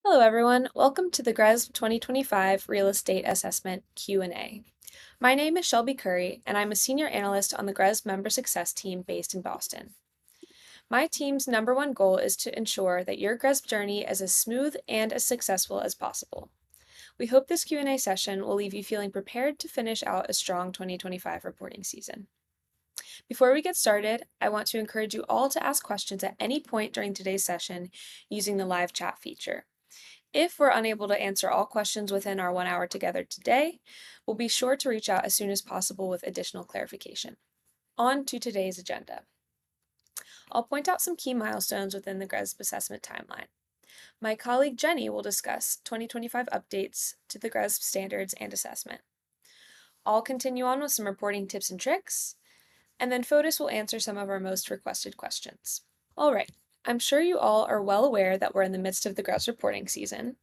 Hello everyone, welcome to the GRESB 2025 Real Estate Assessment Q&A. My name is Shelby Curry, and I'm a senior analyst on the GRESB Member Success team based in Boston. My team's number one goal is to ensure that your GRESB journey is as smooth and as successful as possible. We hope this Q&A session will leave you feeling prepared to finish out a strong 2025 reporting season. Before we get started, I want to encourage you all to ask questions at any point during today's session using the live chat feature. If we're unable to answer all questions within our 1 hour together today, we'll be sure to reach out as soon as possible with additional clarification. On to today's agenda. I'll point out some key milestones within the GRESB assessment timeline. My colleague Jenny will discuss 2025 updates to the GRESB standards and assessment. I'll continue on with some reporting tips and tricks, and then Fotis will answer some of our most requested questions. All right. I'm sure you all are well aware that we're in the midst of the GRESB reporting season,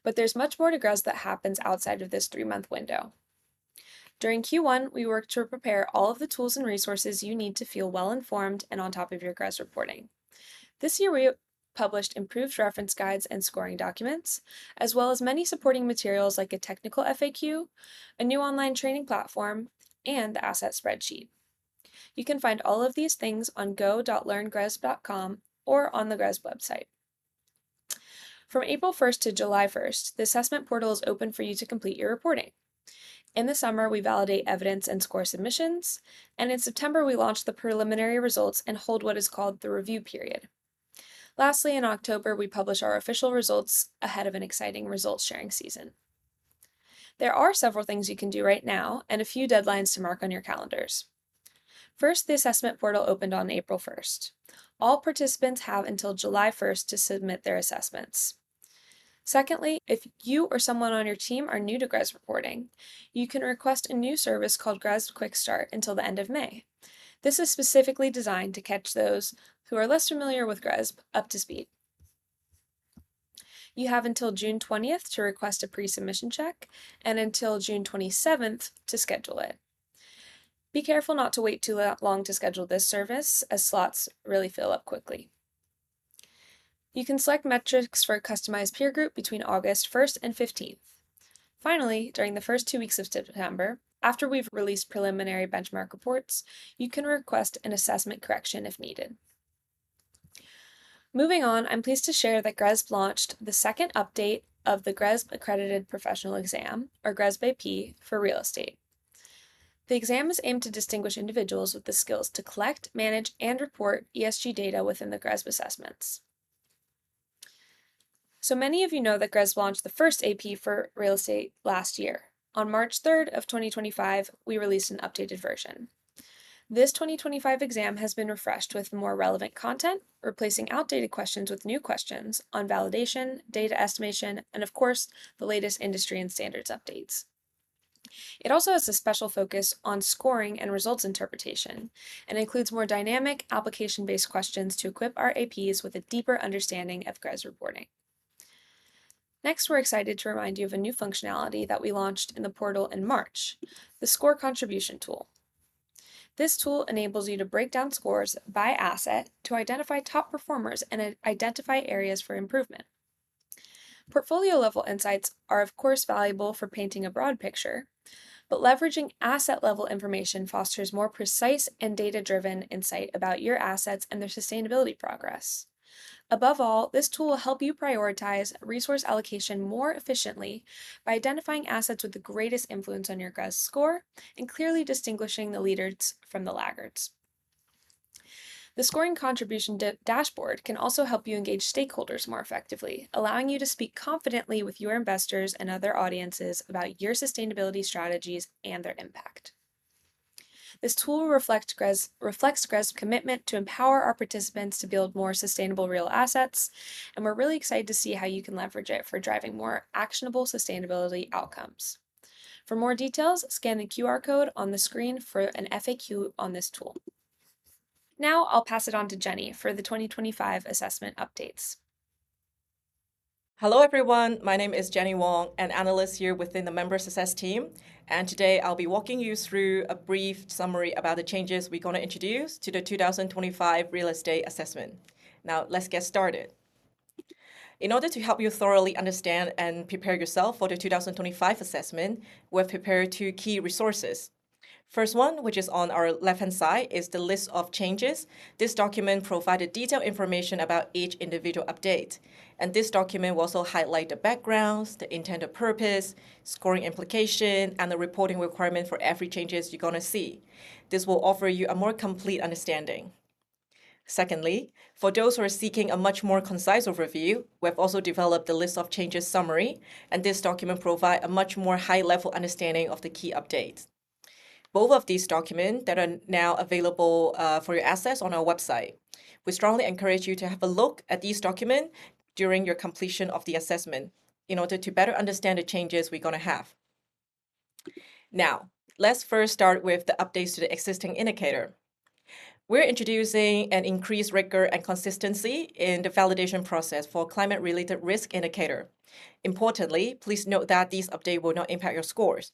but there's much more to GRESB that happens outside of this 3-month window. During Q1, we worked to prepare all of the tools and resources you need to feel well-informed and on top of your GRESB reporting. This year, we published improved reference guides and scoring documents, as well as many supporting materials like a technical FAQ, a new online training platform, and the asset spreadsheet. You can find all of these things on go.learngresb.com or on the GRESB website. From April 1st to July 1st, the assessment portal is open for you to complete your reporting. In the summer, we validate evidence and score submissions, and in September, we launch the preliminary results and hold what is called the review period. Lastly, in October, we publish our official results ahead of an exciting results sharing season. There are several things you can do right now and a few deadlines to mark on your calendars. First, the assessment portal opened on April 1st. All participants have until July 1st to submit their assessments. Secondly, if you or someone on your team are new to GRESB reporting, you can request a new service called GRESB Quick Start until the end of May. This is specifically designed to catch those who are less familiar with GRESB up to speed. You have until June 20th to request a pre-submission check and until June 27th to schedule it. Be careful not to wait too long to schedule this service, as slots really fill up quickly. You can select metrics for a customized peer group between August 1st and 15th. Finally, during the first 2 weeks of September, after we've released preliminary benchmark reports, you can request an assessment correction if needed. Moving on, I'm pleased to share that GRESB launched the second update of the GRESB Accredited Professional Exam, or GRESB AP, for real estate. The exam is aimed to distinguish individuals with the skills to collect, manage, and report ESG data within the GRESB assessments. So many of you know that GRESB launched the first AP for real estate last year. On March 3rd of 2025, we released an updated version. This 2025 exam has been refreshed with more relevant content, replacing outdated questions with new questions on validation, data estimation, and of course, the latest industry and standards updates. It also has a special focus on scoring and results interpretation, and includes more dynamic, application-based questions to equip our APs with a deeper understanding of GRESB reporting. Next, we're excited to remind you of a new functionality that we launched in the portal in March, the Score Contribution tool. This tool enables you to break down scores by asset to identify top performers and identify areas for improvement. Portfolio-level insights are of course valuable for painting a broad picture, but leveraging asset-level information fosters more precise and data-driven insight about your assets and their sustainability progress. Above all, this tool will help you prioritize resource allocation more efficiently by identifying assets with the greatest influence on your GRESB score and clearly distinguishing the leaders from the laggards. The scoring contribution dashboard can also help you engage stakeholders more effectively, allowing you to speak confidently with your investors and other audiences about your sustainability strategies and their impact. This tool reflects GRESB's commitment to empower our participants to build more sustainable real assets, and we're really excited to see how you can leverage it for driving more actionable sustainability outcomes. For more details, scan the QR code on the screen for an FAQ on this tool. Now I'll pass it on to Jenny for the 2025 assessment updates. Hello everyone, my name is Jenny Wong, an analyst here within the Member Success team, and today I'll be walking you through a brief summary about the changes we're going to introduce to the 2025 real estate assessment. Now let's get started. In order to help you thoroughly understand and prepare yourself for the 2025 assessment, we've prepared two key resources. First one, which is on our left-hand side, is the list of changes. This document provided detailed information about each individual update. And this document will also highlight the backgrounds, the intended purpose, scoring implication, and the reporting requirement for every changes you're going to see. This will offer you a more complete understanding. Secondly, for those who are seeking a much more concise overview, we have also developed the list of changes summary, and this document provides a much more high-level understanding of the key updates. Both of these documents that are now available for your access on our website. We strongly encourage you to have a look at these documents during your completion of the assessment in order to better understand the changes we're going to have. Now, let's first start with the updates to the existing indicator. We're introducing an increased rigor and consistency in the validation process for climate-related risk indicator. Importantly, please note that these updates will not impact your scores.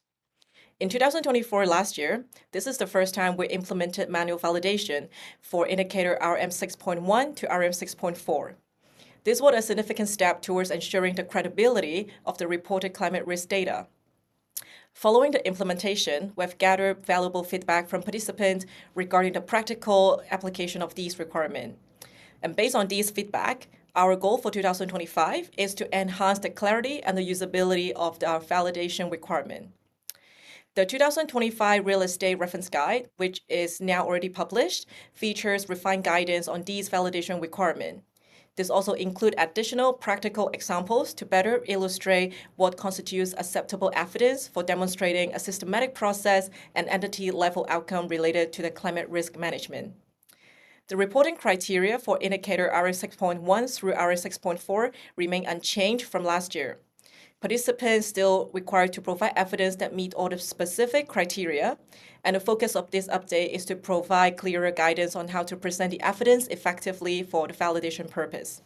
In 2024, last year, this is the first time we implemented manual validation for indicator RM 6.1 to RM 6.4. This was a significant step towards ensuring the credibility of the reported climate risk data. Following the implementation, we've gathered valuable feedback from participants regarding the practical application of these requirements. And based on these feedback, our goal for 2025 is to enhance the clarity and the usability of our validation requirement. The 2025 Real Estate Reference Guide, which is now already published, features refined guidance on these validation requirements. This also includes additional practical examples to better illustrate what constitutes acceptable evidence for demonstrating a systematic process and entity-level outcome related to the climate risk management. The reporting criteria for indicator RS 6.1 through RS 6.4 remain unchanged from last year. Participants still required to provide evidence that meet all the specific criteria, and the focus of this update is to provide clearer guidance on how to present the evidence effectively for the validation purpose.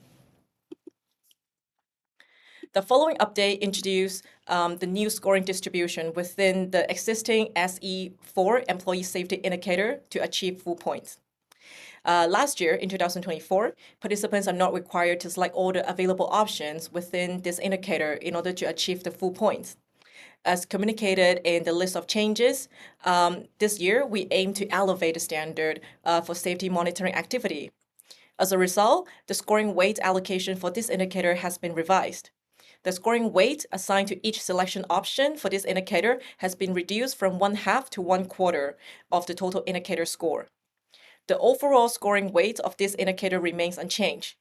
The following update introduced the new scoring distribution within the existing SE4 employee safety indicator to achieve full points. Last year, in 2024, participants are not required to select all the available options within this indicator in order to achieve the full points. As communicated in the list of changes, this year we aim to elevate the standard for safety monitoring activity. As a result, the scoring weight allocation for this indicator has been revised. The scoring weight assigned to each selection option for this indicator has been reduced from 1/2 to 1/4 of the total indicator score. The overall scoring weight of this indicator remains unchanged.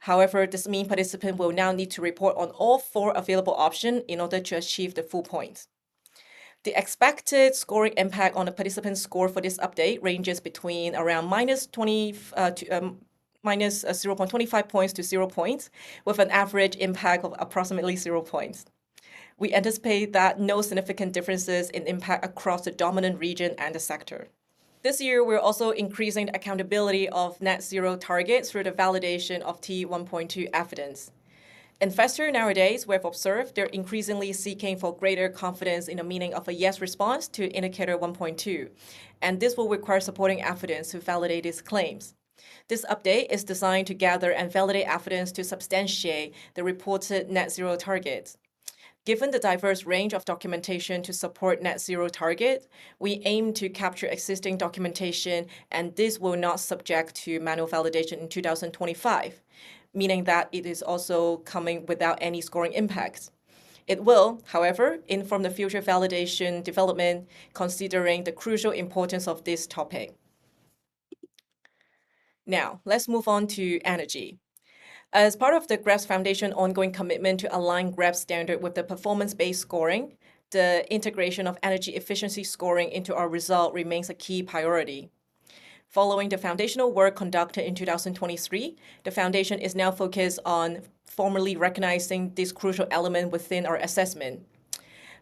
However, this means participants will now need to report on all 4 available options in order to achieve the full points. The expected scoring impact on the participant score for this update ranges between around minus 0.25 points to 0 points, with an average impact of approximately 0 points. We anticipate that no significant differences in impact across the dominant region and the sector. This year, we're also increasing the accountability of net zero targets through the validation of T1.2 evidence. Investors nowadays, we have observed, they're increasingly seeking for greater confidence in the meaning of a yes response to indicator 1.2, and this will require supporting evidence to validate these claims. This update is designed to gather and validate evidence to substantiate the reported net zero targets. Given the diverse range of documentation to support net zero target, we aim to capture existing documentation, and this will not subject to manual validation in 2025, meaning that it is also coming without any scoring impacts. It will, however, inform the future validation development, considering the crucial importance of this topic. Now, let's move on to energy. As part of the GRESB Foundation ongoing commitment to align GRESB standard with the performance-based scoring, the integration of energy efficiency scoring into our result remains a key priority. Following the foundational work conducted in 2023, the Foundation is now focused on formally recognizing this crucial element within our assessment.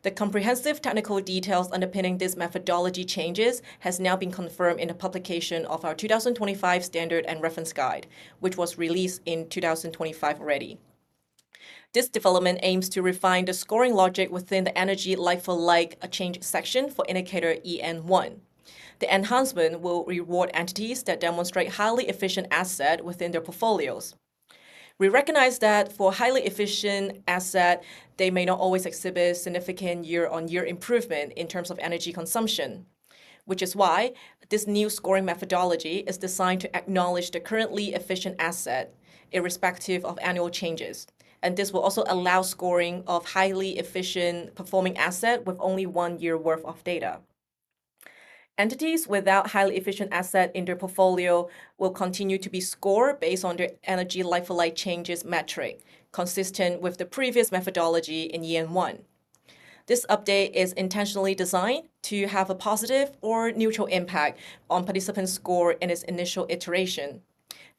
The comprehensive technical details underpinning this methodology changes has now been confirmed in the publication of our 2025 Standard and Reference Guide, which was released in 2025 already. This development aims to refine the scoring logic within the energy like-for-like change section for indicator EN1. The enhancement will reward entities that demonstrate highly efficient asset within their portfolios. We recognize that for highly efficient asset, they may not always exhibit significant year-on-year improvement in terms of energy consumption, which is why this new scoring methodology is designed to acknowledge the currently efficient asset, irrespective of annual changes. And this will also allow scoring of highly efficient performing asset with only 1 year worth of data. Entities without highly efficient asset in their portfolio will continue to be scored based on their energy like-for-like changes metric, consistent with the previous methodology in EN1. This update is intentionally designed to have a positive or neutral impact on participant score in its initial iteration,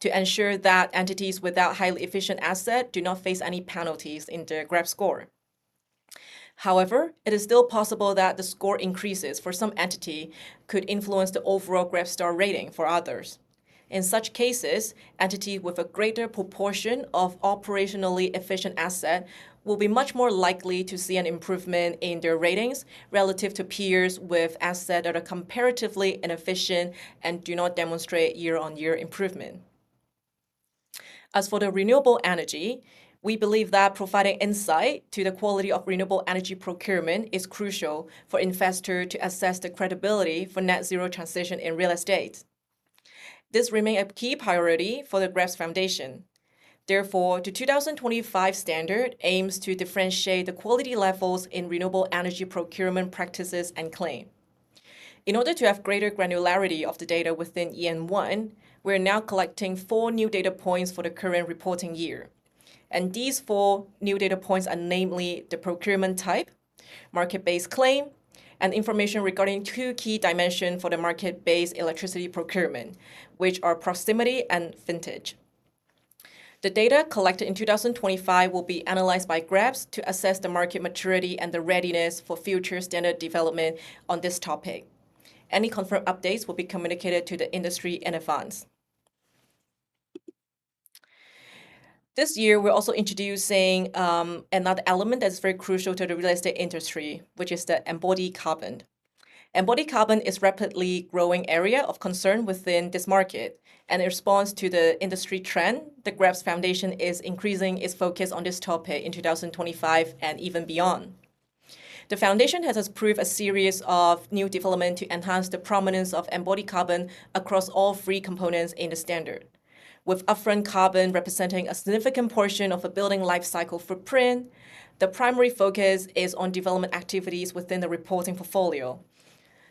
to ensure that entities without highly efficient asset do not face any penalties in their GRESB score. However, it is still possible that the score increases for some entity could influence the overall GRESB star rating for others. In such cases, entities with a greater proportion of operationally efficient asset will be much more likely to see an improvement in their ratings relative to peers with assets that are comparatively inefficient and do not demonstrate year-on-year improvement. As for the renewable energy, we believe that providing insight to the quality of renewable energy procurement is crucial for investors to assess the credibility for net zero transition in real estate. This remains a key priority for the GRESB Foundation. Therefore, the 2025 standard aims to differentiate the quality levels in renewable energy procurement practices and claim. In order to have greater granularity of the data within EN1, we're now collecting 4 new data points for the current reporting year. And these 4 new data points are namely the procurement type, market-based claim, and information regarding 2 key dimensions for the market-based electricity procurement, which are proximity and vintage. The data collected in 2025 will be analyzed by GRESB to assess the market maturity and the readiness for future standard development on this topic. Any confirmed updates will be communicated to the industry in advance. This year, we're also introducing another element that's very crucial to the real estate industry, which is the embodied carbon. Embodied carbon is a rapidly growing area of concern within this market. And in response to the industry trend, the GRESB Foundation is increasing its focus on this topic in 2025 and even beyond. The Foundation has approved a series of new developments to enhance the prominence of embodied carbon across all 3 components in the standard, with upfront carbon representing a significant portion of a building life cycle footprint. The primary focus is on development activities within the reporting portfolio.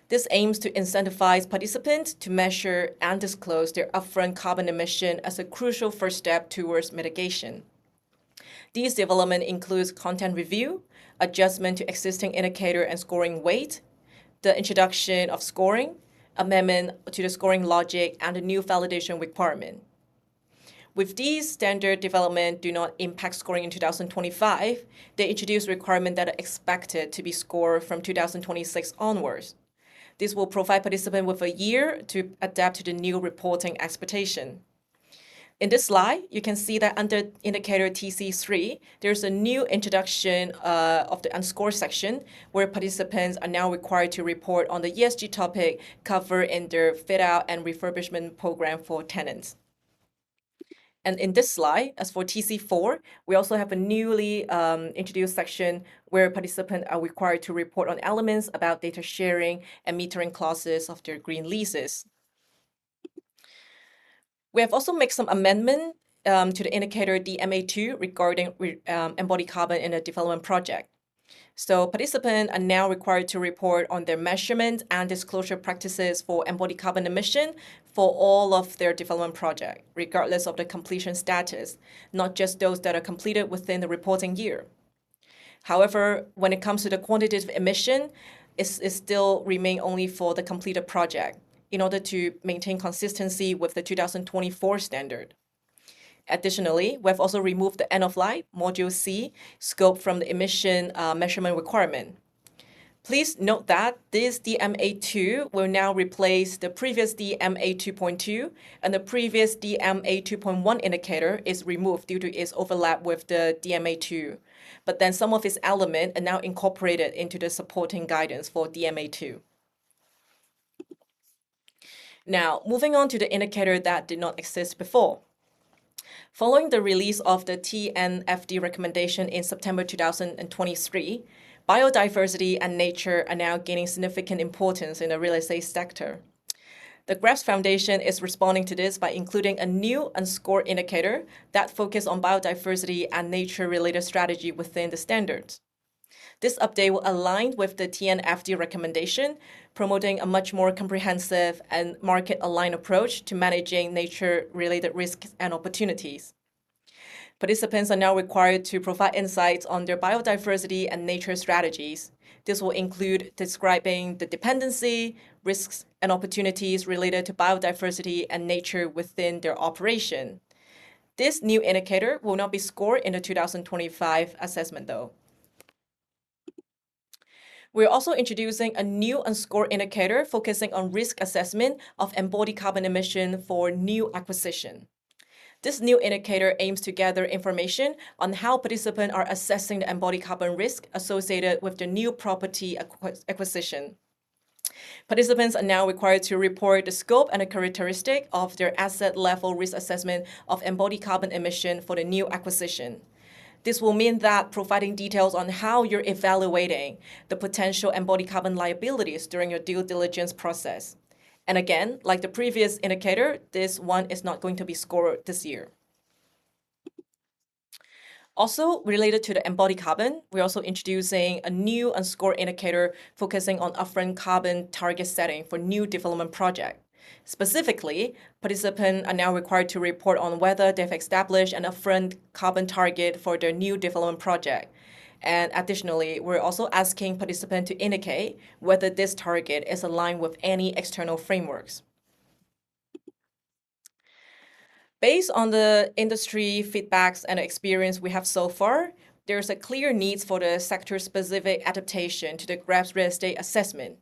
This aims to incentivize participants to measure and disclose their upfront carbon emission as a crucial first step towards mitigation. These developments include content review, adjustment to existing indicator and scoring weight, the introduction of scoring, amendment to the scoring logic, and a new validation requirement. With these standard development do not impact scoring in 2025, they introduce requirements that are expected to be scored from 2026 onwards. This will provide participants with a year to adapt to the new reporting expectation. In this slide, you can see that under indicator TC3, there's a new introduction of the unscored section where participants are now required to report on the ESG topic covered in their fit-out and refurbishment program for tenants. And in this slide, as for TC4, we also have a newly introduced section where participants are required to report on elements about data sharing and metering clauses of their green leases. We have also made some amendment to the indicator DMA2 regarding embodied carbon in a development project. So participants are now required to report on their measurement and disclosure practices for embodied carbon emission for all of their development project, regardless of the completion status, not just those that are completed within the reporting year. However, when it comes to the quantitative emission, it still remain only for the completed project in order to maintain consistency with the 2024 standard. Additionally, we have also removed the end-of-life, Module C, scope from the emission measurement requirement. Please note that this DMA2 will now replace the previous DMA 2.2, and the previous DMA 2.1 indicator is removed due to its overlap with the DMA 2. But then some of its elements are now incorporated into the supporting guidance for DMA 2. Now, moving on to the indicator that did not exist before. Following the release of the TNFD recommendation in September 2023, biodiversity and nature are now gaining significant importance in the real estate sector. The GRESB Foundation is responding to this by including a new unscored indicator that focuses on biodiversity and nature-related strategy within the standards. This update will align with the TNFD recommendation, promoting a much more comprehensive and market-aligned approach to managing nature-related risks and opportunities. Participants are now required to provide insights on their biodiversity and nature strategies. This will include describing the dependency, risks, and opportunities related to biodiversity and nature within their operation. This new indicator will not be scored in the 2025 assessment, though. We're also introducing a new unscored indicator focusing on risk assessment of embodied carbon emission for new acquisition. This new indicator aims to gather information on how participants are assessing the embodied carbon risk associated with the new property acquisition. Participants are now required to report the scope and the characteristic of their asset level risk assessment of embodied carbon emission for the new acquisition. This will mean that providing details on how you're evaluating the potential embodied carbon liabilities during your due diligence process. And again, like the previous indicator, this one is not going to be scored this year. Also, related to the embodied carbon, we're also introducing a new unscored indicator focusing on upfront carbon target setting for new development project. Specifically, participants are now required to report on whether they've established an upfront carbon target for their new development project. And additionally, we're also asking participants to indicate whether this target is aligned with any external frameworks. Based on the industry feedbacks and experience we have so far, there's a clear need for the sector-specific adaptation to the GRESB real estate assessment.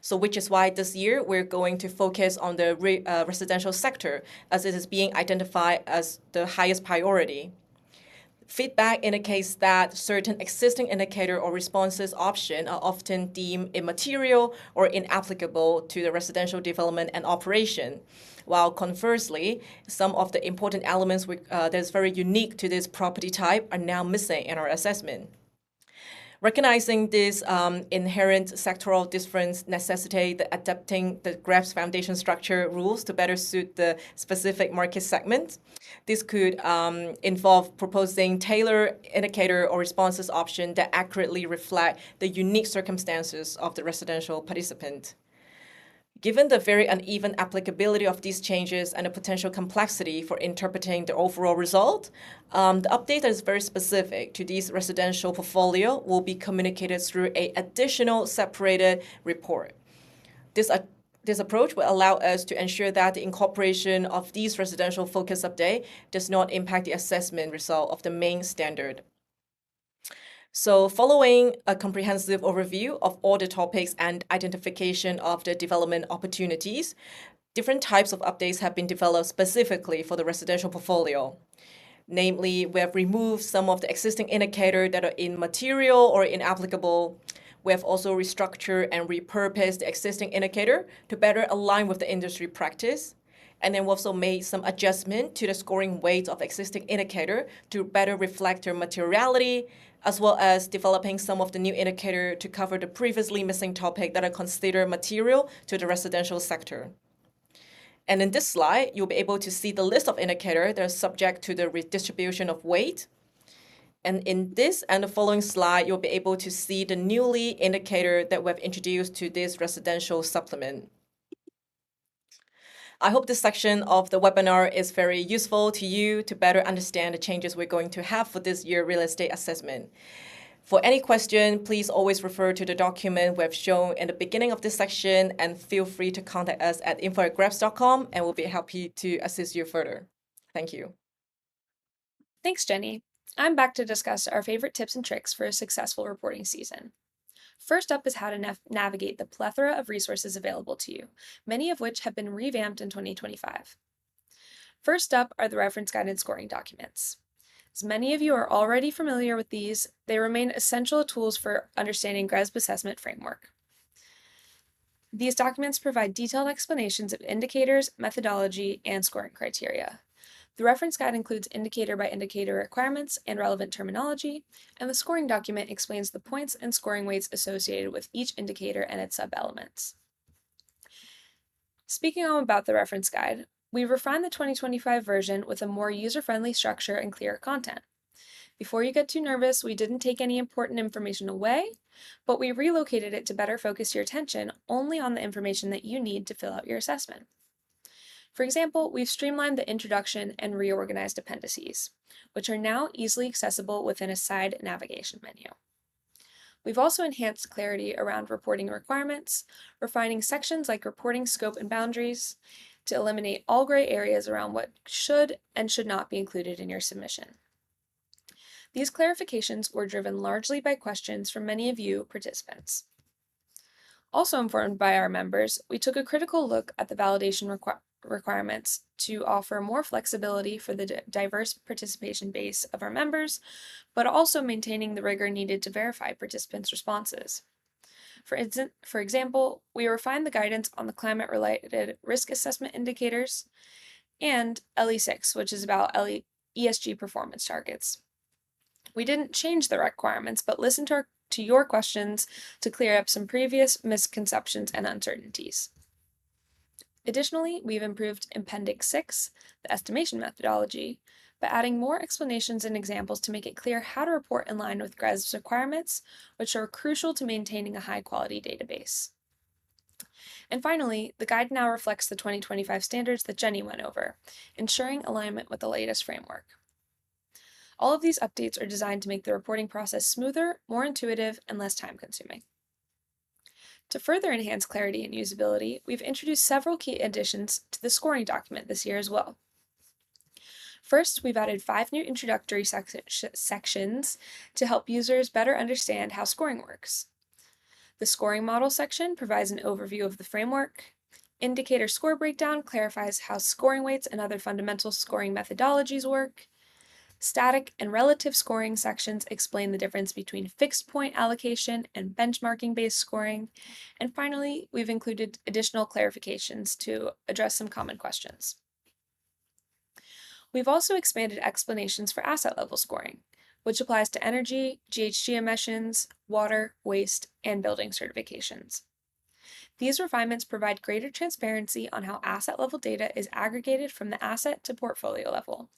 So which is why this year we're going to focus on the residential sector as it is being identified as the highest priority. Feedback indicates that certain existing indicator or responses options are often deemed immaterial or inapplicable to the residential development and operation, while conversely, some of the important elements that is very unique to this property type are now missing in our assessment. Recognizing this inherent sectoral difference necessitate adapting the GRESB foundation structure rules to better suit the specific market segment. This could involve proposing tailored indicator or responses option that accurately reflect the unique circumstances of the residential participant. Given the very uneven applicability of these changes and the potential complexity for interpreting the overall result, the update that is very specific to these residential portfolio will be communicated through an additional separated report. This approach will allow us to ensure that the incorporation of these residential focus update does not impact the assessment result of the main standard. So following a comprehensive overview of all the topics and identification of the development opportunities, different types of updates have been developed specifically for the residential portfolio. Namely, we have removed some of the existing indicators that are immaterial or inapplicable. We have also restructured and repurposed the existing indicator to better align with the industry practice. And then we also made some adjustment to the scoring weight of existing indicator to better reflect their materiality, as well as developing some of the new indicator to cover the previously missing topic that are considered material to the residential sector. And in this slide, you'll be able to see the list of indicators that are subject to the redistribution of weight. And in this and the following slide, you'll be able to see the newly indicator that we've introduced to this residential supplement. I hope this section of the webinar is very useful to you to better understand the changes we're going to have for this year real estate assessment. For any question, please always refer to the document we have shown in the beginning of this section and feel free to contact us at info@grebs.com and we'll be happy to assist you further. Thank you. Thanks, Jenny. I'm back to discuss our favorite tips and tricks for a successful reporting season. First up is how to navigate the plethora of resources available to you, many of which have been revamped in 2025. First up are the reference guided scoring documents. As many of you are already familiar with these, they remain essential tools for understanding GRESB assessment framework. These documents provide detailed explanations of indicators, methodology, and scoring criteria. The reference guide includes indicator by indicator requirements and relevant terminology, and the scoring document explains the points and scoring weights associated with each indicator and its sub-elements. Speaking on about the reference guide, we've refined the 2025 version with a more user-friendly structure and clearer content. Before you get too nervous, we didn't take any important information away, but we relocated it to better focus your attention only on the information that you need to fill out your assessment. For example, we've streamlined the introduction and reorganized appendices, which are now easily accessible within a side navigation menu. We've also enhanced clarity around reporting requirements, refining sections like reporting scope and boundaries to eliminate all gray areas around what should and should not be included in your submission. These clarifications were driven largely by questions from many of you participants. Also informed by our members, we took a critical look at the validation requirements to offer more flexibility for the diverse participation base of our members, but also maintaining the rigor needed to verify participants' responses. For example, we refined the guidance on the climate-related risk assessment indicators and LE6, which is about ESG performance targets. We didn't change the requirements, but listened to your questions to clear up some previous misconceptions and uncertainties. Additionally, we've improved Appendix 6, the estimation methodology, by adding more explanations and examples to make it clear how to report in line with GRESB's requirements, which are crucial to maintaining a high-quality database. And finally, the guide now reflects the 2025 standards that Jenny went over, ensuring alignment with the latest framework. All of these updates are designed to make the reporting process smoother, more intuitive, and less time-consuming. To further enhance clarity and usability, we've introduced several key additions to the scoring document this year as well. First, we've added 5 new introductory sections to help users better understand how scoring works. The scoring model section provides an overview of the framework. Indicator score breakdown clarifies how scoring weights and other fundamental scoring methodologies work. Static and relative scoring sections explain the difference between fixed point allocation and benchmarking-based scoring. And finally, we've included additional clarifications to address some common questions. We've also expanded explanations for asset level scoring, which applies to energy, GHG emissions, water, waste, and building certifications. These refinements provide greater transparency on how asset level data is aggregated from the asset to portfolio level,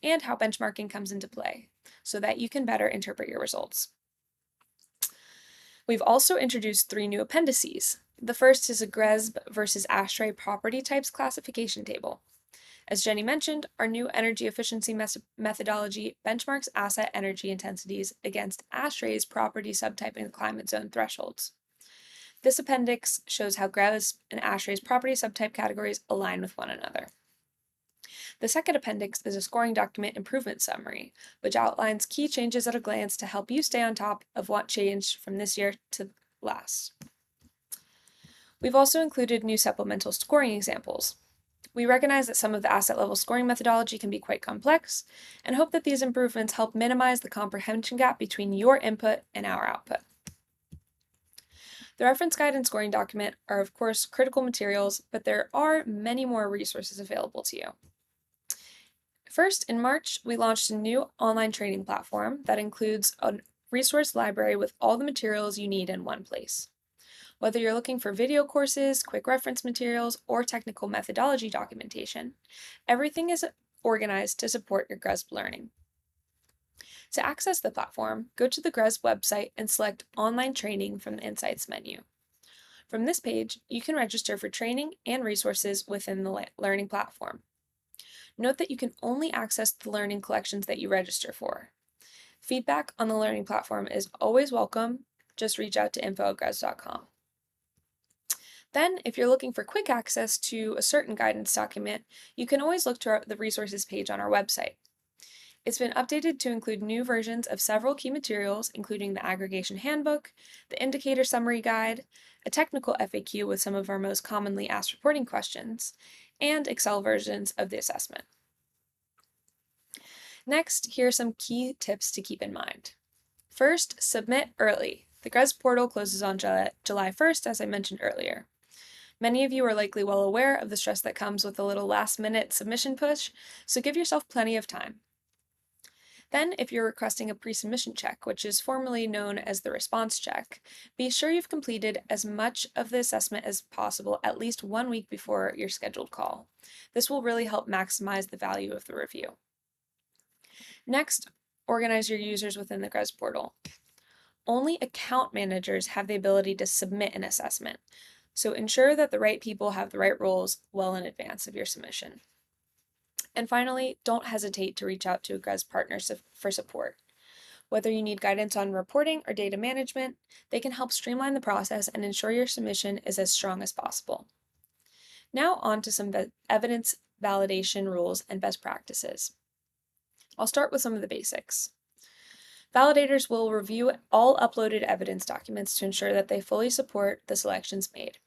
and how benchmarking comes into play, so that you can better interpret your results. We've also introduced 3 new appendices. The first is a GRESB versus ASHRAE property types classification table. As Jenny mentioned, our new energy efficiency methodology benchmarks asset energy intensities against ASHRAE's property subtype and climate zone thresholds. This appendix shows how GRESB and ASHRAE's property subtype categories align with one another. The second appendix is a scoring document improvement summary, which outlines key changes at a glance to help you stay on top of what changed from this year to last. We've also included new supplemental scoring examples. We recognize that some of the asset level scoring methodology can be quite complex, and hope that these improvements help minimize the comprehension gap between your input and our output. The reference guide and scoring document are, of course, critical materials, but there are many more resources available to you. First, in March, we launched a new online training platform that includes a resource library with all the materials you need in one place. Whether you're looking for video courses, quick reference materials, or technical methodology documentation, everything is organized to support your GRESB learning. To access the platform, go to the GRESB website and select Online Training from the Insights menu. From this page, you can register for training and resources within the learning platform. Note that you can only access the learning collections that you register for. Feedback on the learning platform is always welcome. Just reach out to info@gresb.com. Then, if you're looking for quick access to a certain guidance document, you can always look to the resources page on our website. It's been updated to include new versions of several key materials, including the aggregation handbook, the indicator summary guide, a technical FAQ with some of our most commonly asked reporting questions, and Excel versions of the assessment. Next, here are some key tips to keep in mind. First, submit early. The GRESB portal closes on July 1st, as I mentioned earlier. Many of you are likely well aware of the stress that comes with a little last-minute submission push, so give yourself plenty of time. Then, if you're requesting a pre-submission check, which is formally known as the response check, be sure you've completed as much of the assessment as possible at least 1 week before your scheduled call. This will really help maximize the value of the review. Next, organize your users within the GRESB portal. Only account managers have the ability to submit an assessment, so ensure that the right people have the right roles well in advance of your submission. And finally, don't hesitate to reach out to a GRESB partner for support. Whether you need guidance on reporting or data management, they can help streamline the process and ensure your submission is as strong as possible. Now on to some evidence validation rules and best practices. I'll start with some of the basics. Validators will review all uploaded evidence documents to ensure that they fully support the selections made.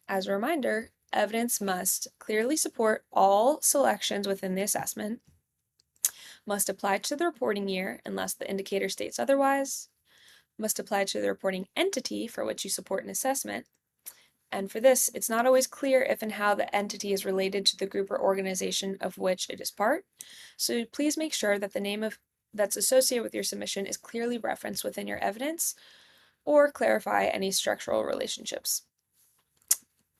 As a reminder, evidence must clearly support all selections within the assessment, must apply to the reporting year unless the indicator states otherwise, must apply to the reporting entity for which you support an assessment, and for this, it's not always clear if and how the entity is related to the group or organization of which it is part, so please make sure that the name that's associated with your submission is clearly referenced within your evidence, or clarify any structural relationships.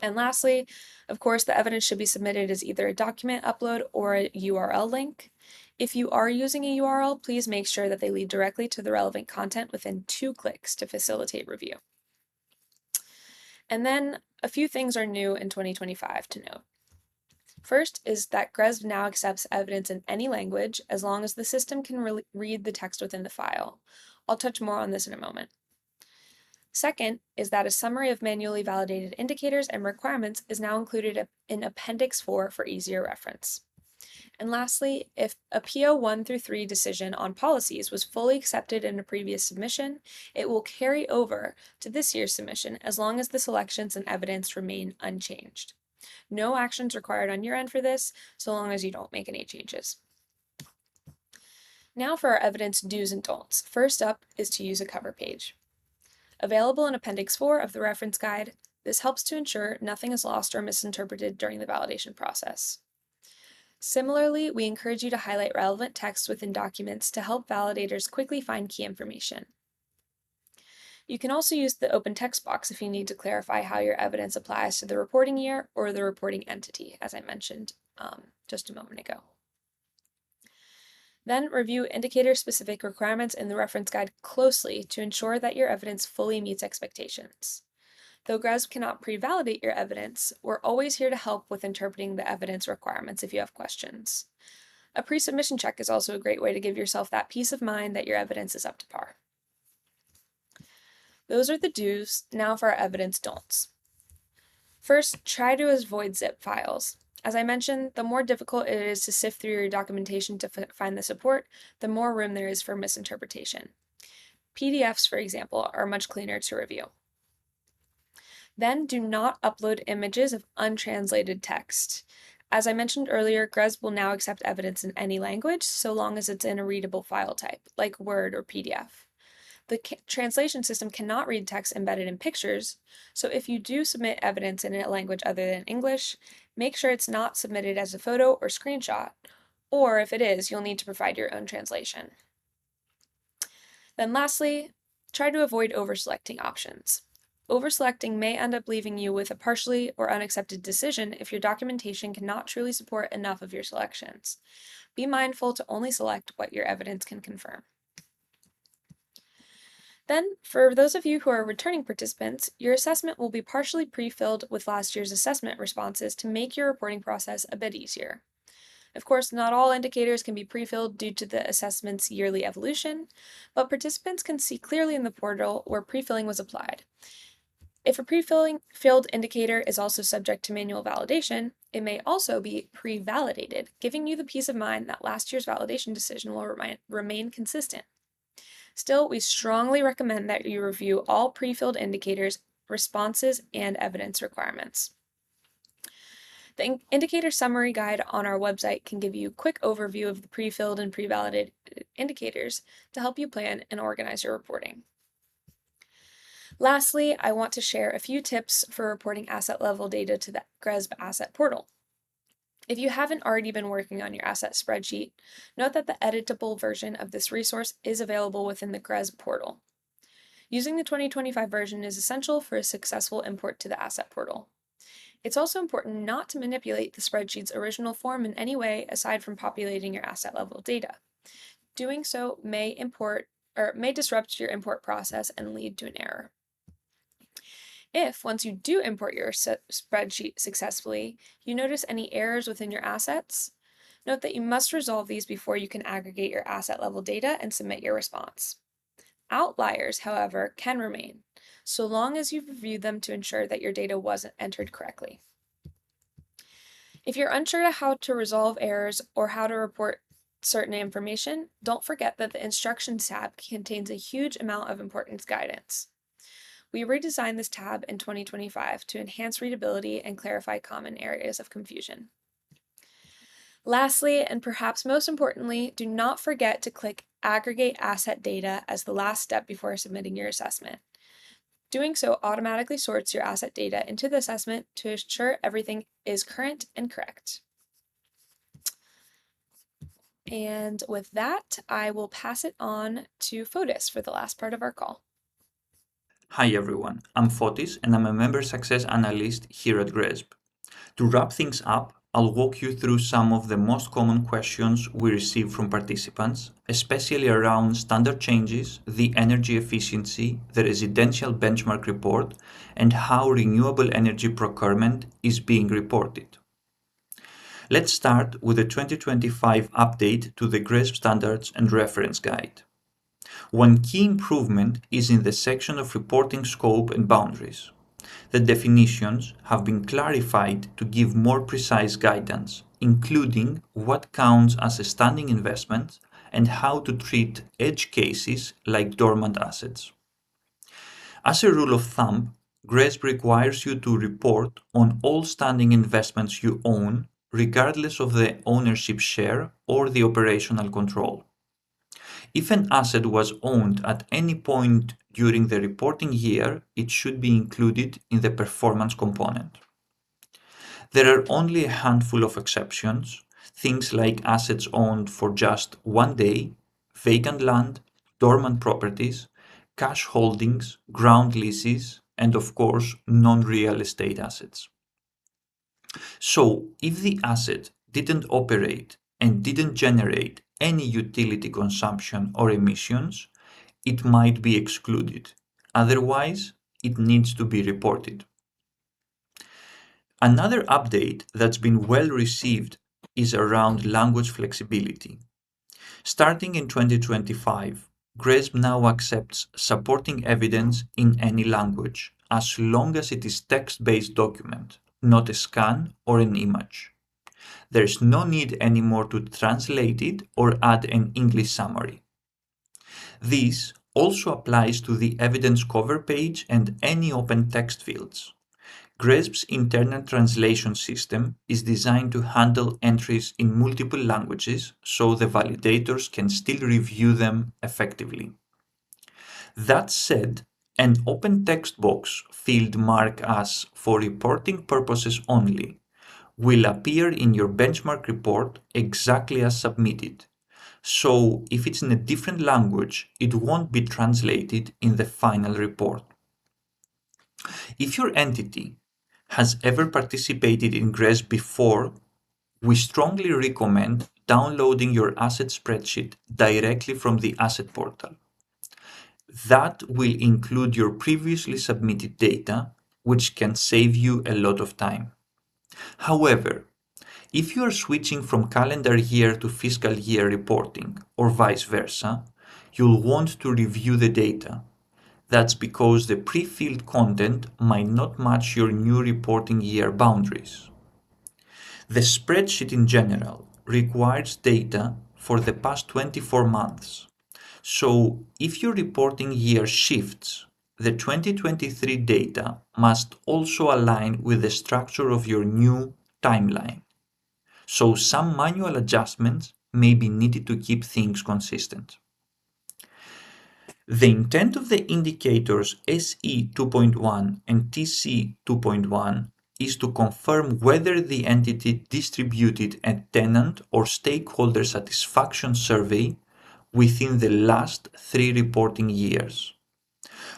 And lastly, of course, the evidence should be submitted as either a document upload or a URL link. If you are using a URL, please make sure that they lead directly to the relevant content within 2 clicks to facilitate review. And then a few things are new in 2025 to note. First is that GRESB now accepts evidence in any language as long as the system can read the text within the file. I'll touch more on this in a moment. Second is that a summary of manually validated indicators and requirements is now included in Appendix 4 for easier reference. And lastly, if a PO 1 through 3 decision on policies was fully accepted in a previous submission, it will carry over to this year's submission as long as the selections and evidence remain unchanged. No actions required on your end for this, so long as you don't make any changes. Now for our evidence do's and don'ts. First up is to use a cover page. Available in Appendix 4 of the reference guide, this helps to ensure nothing is lost or misinterpreted during the validation process. Similarly, we encourage you to highlight relevant text within documents to help validators quickly find key information. You can also use the open text box if you need to clarify how your evidence applies to the reporting year or the reporting entity, as I mentioned just a moment ago. Then review indicator-specific requirements in the reference guide closely to ensure that your evidence fully meets expectations. Though GRESB cannot pre-validate your evidence, we're always here to help with interpreting the evidence requirements if you have questions. A pre-submission check is also a great way to give yourself that peace of mind that your evidence is up to par. Those are the do's. Now for our evidence don'ts. First, try to avoid zip files. As I mentioned, the more difficult it is to sift through your documentation to find the support, the more room there is for misinterpretation. PDFs, for example, are much cleaner to review. Then do not upload images of untranslated text. As I mentioned earlier, GRESB will now accept evidence in any language so long as it's in a readable file type, like Word or PDF. The translation system cannot read text embedded in pictures, so if you do submit evidence in a language other than English, make sure it's not submitted as a photo or screenshot, or if it is, you'll need to provide your own translation. Then lastly, try to avoid overselecting options. Overselecting may end up leaving you with a partially or unaccepted decision if your documentation cannot truly support enough of your selections. Be mindful to only select what your evidence can confirm. Then, for those of you who are returning participants, your assessment will be partially pre-filled with last year's assessment responses to make your reporting process a bit easier. Of course, not all indicators can be pre-filled due to the assessment's yearly evolution, but participants can see clearly in the portal where pre-filling was applied. If a pre-filled indicator is also subject to manual validation, it may also be pre-validated, giving you the peace of mind that last year's validation decision will remain consistent. Still, we strongly recommend that you review all pre-filled indicators, responses, and evidence requirements. The indicator summary guide on our website can give you a quick overview of the pre-filled and pre-validated indicators to help you plan and organize your reporting. Lastly, I want to share a few tips for reporting asset level data to the GRESB asset portal. If you haven't already been working on your asset spreadsheet, note that the editable version of this resource is available within the GRESB portal. Using the 2025 version is essential for a successful import to the asset portal. It's also important not to manipulate the spreadsheet's original form in any way aside from populating your asset level data. Doing so may disrupt your import process and lead to an error. If, once you do import your spreadsheet successfully, you notice any errors within your assets, note that you must resolve these before you can aggregate your asset level data and submit your response. Outliers, however, can remain, so long as you've reviewed them to ensure that your data wasn't entered correctly. If you're unsure how to resolve errors or how to report certain information, don't forget that the Instructions tab contains a huge amount of important guidance. We redesigned this tab in 2025 to enhance readability and clarify common areas of confusion. Lastly, and perhaps most importantly, do not forget to click Aggregate Asset Data as the last step before submitting your assessment. Doing so automatically sorts your asset data into the assessment to ensure everything is current and correct. And with that, I will pass it on to Fotis for the last part of our call. Hi everyone, I'm Fotis and I'm a Member Success Analyst here at GRESB. To wrap things up, I'll walk you through some of the most common questions we receive from participants, especially around standard changes, the energy efficiency, the residential benchmark report, and how renewable energy procurement is being reported. Let's start with the 2025 update to the GRESB Standards and Reference Guide. One key improvement is in the section of reporting scope and boundaries. The definitions have been clarified to give more precise guidance, including what counts as a standing investment and how to treat edge cases like dormant assets. As a rule of thumb, GRESB requires you to report on all standing investments you own, regardless of the ownership share or the operational control. If an asset was owned at any point during the reporting year, it should be included in the performance component. There are only a handful of exceptions, things like assets owned for just one day, vacant land, dormant properties, cash holdings, ground leases, and of course, non-real estate assets. So, if the asset didn't operate and didn't generate any utility consumption or emissions, it might be excluded. Otherwise, it needs to be reported. Another update that's been well received is around language flexibility. Starting in 2025, GRESB now accepts supporting evidence in any language, as long as it is text-based document, not a scan or an image. There is no need anymore to translate it or add an English summary. This also applies to the evidence cover page and any open text fields. GRESB's internal translation system is designed to handle entries in multiple languages so the validators can still review them effectively. That said, an open text box field marked as "for reporting purposes only" will appear in your benchmark report exactly as submitted. So if it's in a different language, it won't be translated in the final report. If your entity has ever participated in GRESB before, we strongly recommend downloading your asset spreadsheet directly from the asset portal. That will include your previously submitted data, which can save you a lot of time. However, if you are switching from calendar year to fiscal year reporting, or vice versa, you'll want to review the data. That's because the pre-filled content might not match your new reporting year boundaries. The spreadsheet in general requires data for the past 24 months. So if your reporting year shifts, the 2023 data must also align with the structure of your new timeline. So some manual adjustments may be needed to keep things consistent. The intent of the indicators SE 2.1 and TC 2.1 is to confirm whether the entity distributed a tenant or stakeholder satisfaction survey within the last 3 reporting years.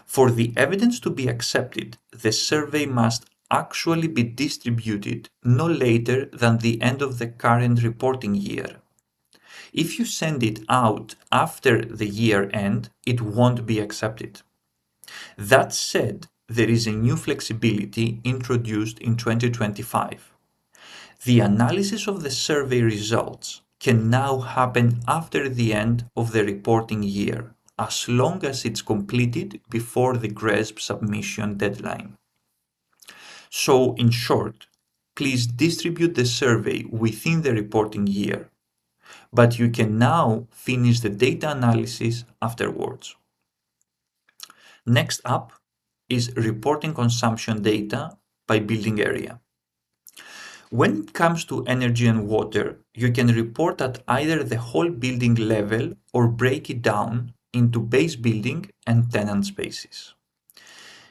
For the evidence to be accepted, the survey must actually be distributed no later than the end of the current reporting year. If you send it out after the year end, it won't be accepted. That said, there is a new flexibility introduced in 2025. The analysis of the survey results can now happen after the end of the reporting year, as long as it's completed before the GRESB submission deadline. So, in short, please distribute the survey within the reporting year, but you can now finish the data analysis afterwards. Next up is reporting consumption data by building area. When it comes to energy and water, you can report at either the whole building level or break it down into base building and tenant spaces.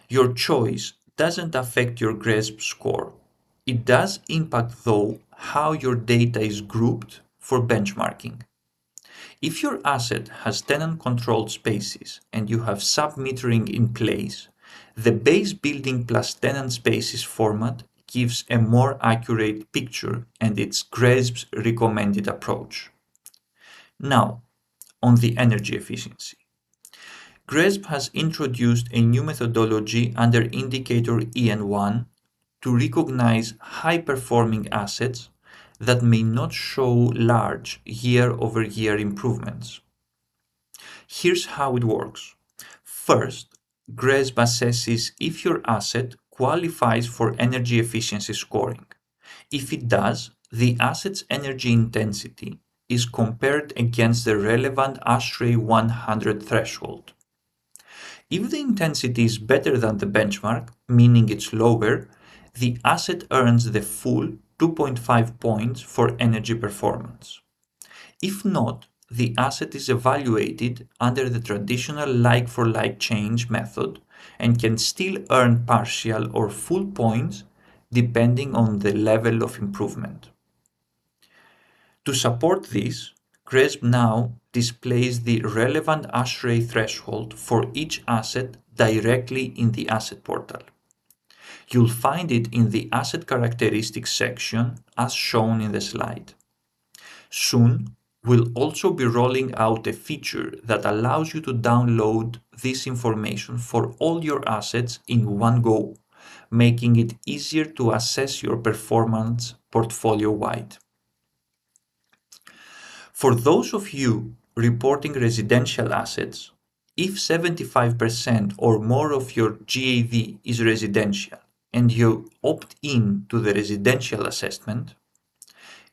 Your choice doesn't affect your GRESB score. It does impact, though, how your data is grouped for benchmarking. If your asset has tenant-controlled spaces and you have sub-metering in place, the base building plus tenant spaces format gives a more accurate picture, and it's GRESB's recommended approach. Now, on the energy efficiency. GRESB has introduced a new methodology under indicator EN1 to recognize high-performing assets that may not show large year-over-year improvements. Here's how it works. First, GRESB assesses if your asset qualifies for energy efficiency scoring. If it does, the asset's energy intensity is compared against the relevant ASHRAE 100 threshold. If the intensity is better than the benchmark, meaning it's lower, the asset earns the full 2.5 points for energy performance. If not, the asset is evaluated under the traditional like-for-like change method and can still earn partial or full points depending on the level of improvement. To support this, GRESB now displays the relevant ASHRAE threshold for each asset directly in the asset portal. You'll find it in the asset characteristics section as shown in the slide. Soon, we'll also be rolling out a feature that allows you to download this information for all your assets in one go, making it easier to assess your performance portfolio-wide. For those of you reporting residential assets, if 75% or more of your GAV is residential and you opt in to the residential assessment,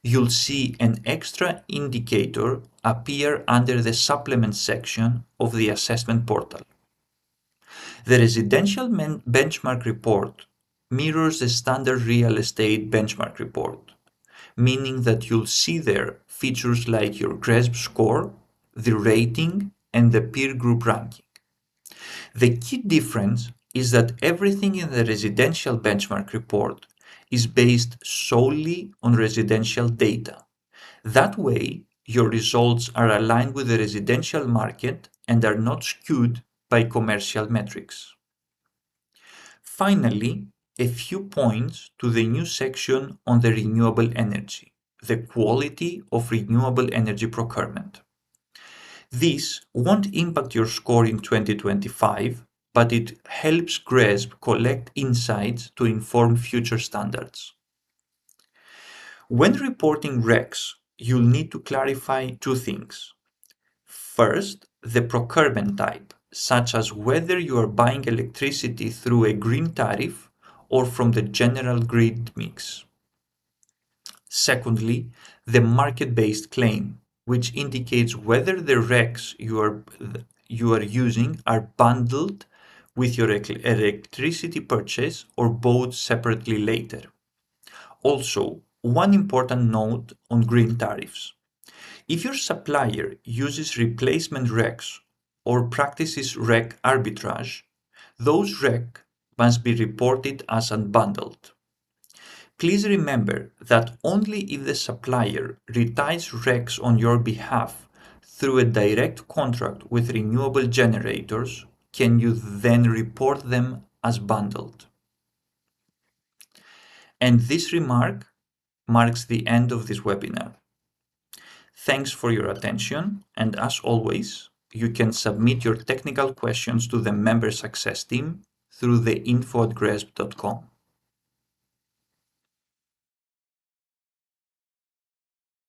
you'll see an extra indicator appear under the supplement section of the assessment portal. The residential benchmark report mirrors the standard real estate benchmark report, meaning that you'll see there features like your GRESB score, the rating, and the peer group ranking. The key difference is that everything in the residential benchmark report is based solely on residential data. That way, your results are aligned with the residential market and are not skewed by commercial metrics. Finally, a few points to the new section on the renewable energy, the quality of renewable energy procurement. This won't impact your score in 2025, but it helps GRESB collect insights to inform future standards. When reporting RECs, you'll need to clarify two things. First, the procurement type, such as whether you are buying electricity through a green tariff or from the general grid mix. Secondly, the market-based claim, which indicates whether the RECs you are using are bundled with your electricity purchase or bought separately later. Also, one important note on green tariffs. If your supplier uses replacement RECs or practices rec arbitrage, those rec must be reported as unbundled. Please remember that only if the supplier retires recs on your behalf through a direct contract with renewable generators can you then report them as bundled. And this remark marks the end of this webinar. Thanks for your attention, and as always, you can submit your technical questions to the member success team through the info@gresb.com.